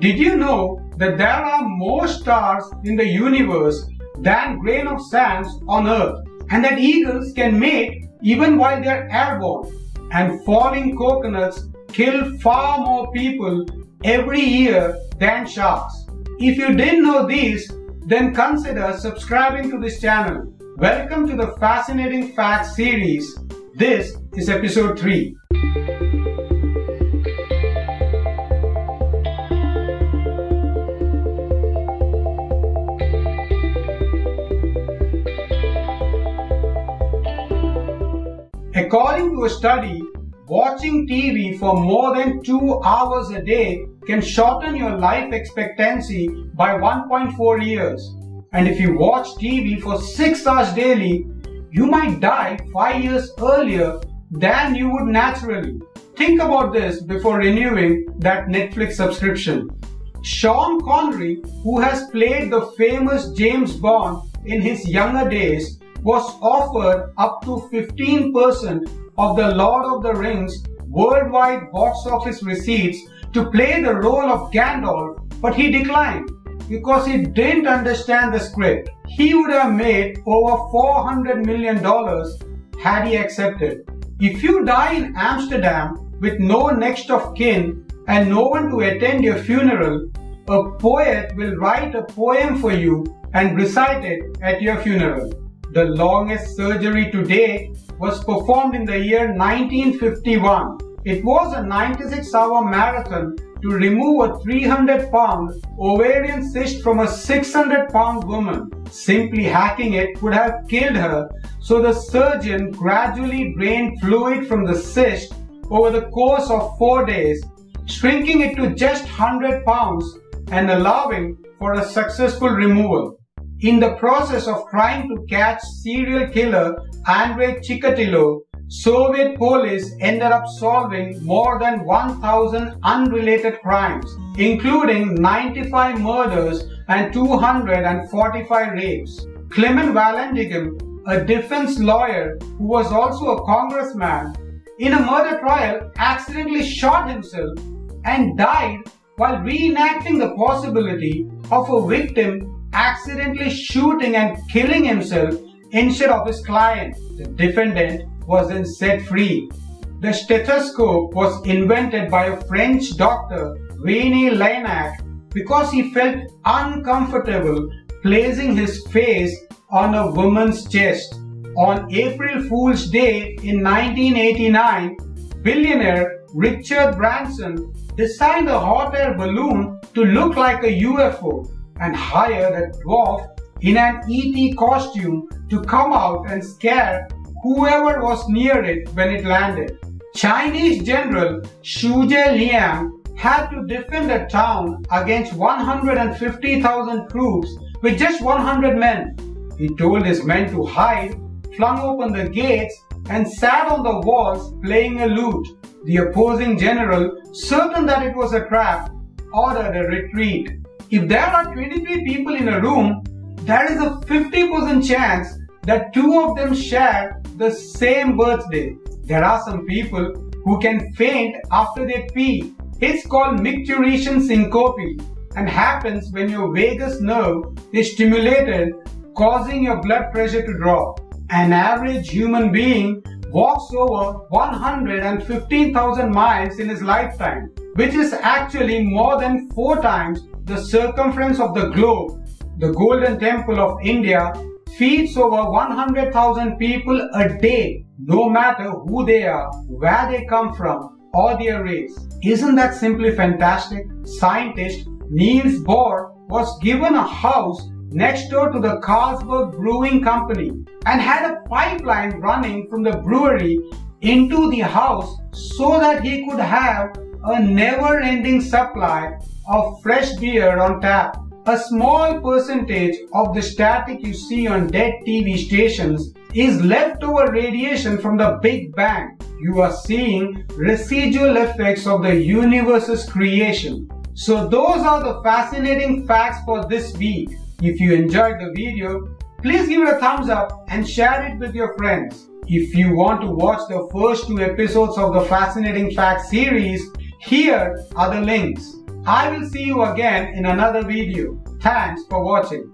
Did you know that there are more stars in the universe than grain of sands on Earth, and that eagles can mate even while they are airborne, and falling coconuts kill far more people every year than sharks? If you didn't know these, then consider subscribing to this channel. Welcome to the Fascinating Facts series. This is episode 3. According to a study, watching TV for more than 2 hours a day can shorten your life expectancy by 1.4 years. And if you watch TV for 6 hours daily, you might die 5 years earlier than you would naturally. Think about this before renewing that Netflix subscription. Sean Connery, who has played the famous James Bond in his younger days, was offered up to 15% of the Lord of the Rings worldwide box office receipts to play the role of Gandalf, but he declined because he didn't understand the script. He would have made over $400 million had he accepted. If you die in Amsterdam with no next of kin and no one to attend your funeral, a poet will write a poem for you and recite it at your funeral. The longest surgery to date was performed in the year 1951. It was a 96-hour marathon to remove a 300-pound ovarian cyst from a 600-pound woman. Simply hacking it would have killed her, so the surgeon gradually drained fluid from the cyst over the course of 4 days, shrinking it to just 100 pounds and allowing for a successful removal. In the process of trying to catch serial killer Andrei Chikatilo, Soviet police ended up solving more than 1,000 unrelated crimes, including 95 murders and 245 rapes. Clement Vallandigham, a defense lawyer who was also a congressman, in a murder trial accidentally shot himself and died while reenacting the possibility of a victim accidentally shooting and killing himself instead of his client. The defendant was then set free. The stethoscope was invented by a French doctor, René Laennec, because he felt uncomfortable placing his face on a woman's chest. On April Fool's Day in 1989, billionaire Richard Branson designed a hot air balloon to look like a UFO and hired a dwarf in an ET costume to come out and scare whoever was near it when it landed. Chinese General Xu Liang had to defend a town against 150,000 troops with just 100 men. He told his men to hide, flung open the gates, and sat on the walls playing a lute. The opposing general, certain that it was a trap, ordered a retreat. If there are 23 people in a room, there is a 50% chance that 2 of them share the same birthday. There are some people who can faint after they pee. It's called micturition syncope and happens when your vagus nerve is stimulated, causing your blood pressure to drop. An average human being walks over 115,000 miles in his lifetime, which is actually more than 4 times the circumference of the globe. The Golden Temple of India feeds over 100,000 people a day, no matter who they are, where they come from, or their race. Isn't that simply fantastic? Scientist Niels Bohr was given a house next door to the Carlsberg Brewing Company and had a pipeline running from the brewery into the house so that he could have a never-ending supply of fresh beer on tap. A small percentage of the static you see on dead TV stations is leftover radiation from the Big Bang. You are seeing residual effects of the universe's creation. So those are the fascinating facts for this week. If you enjoyed the video, please give it a thumbs up and share it with your friends. If you want to watch the first 2 episodes of the Fascinating Facts series, here are the links. I will see you again in another video. Thanks for watching.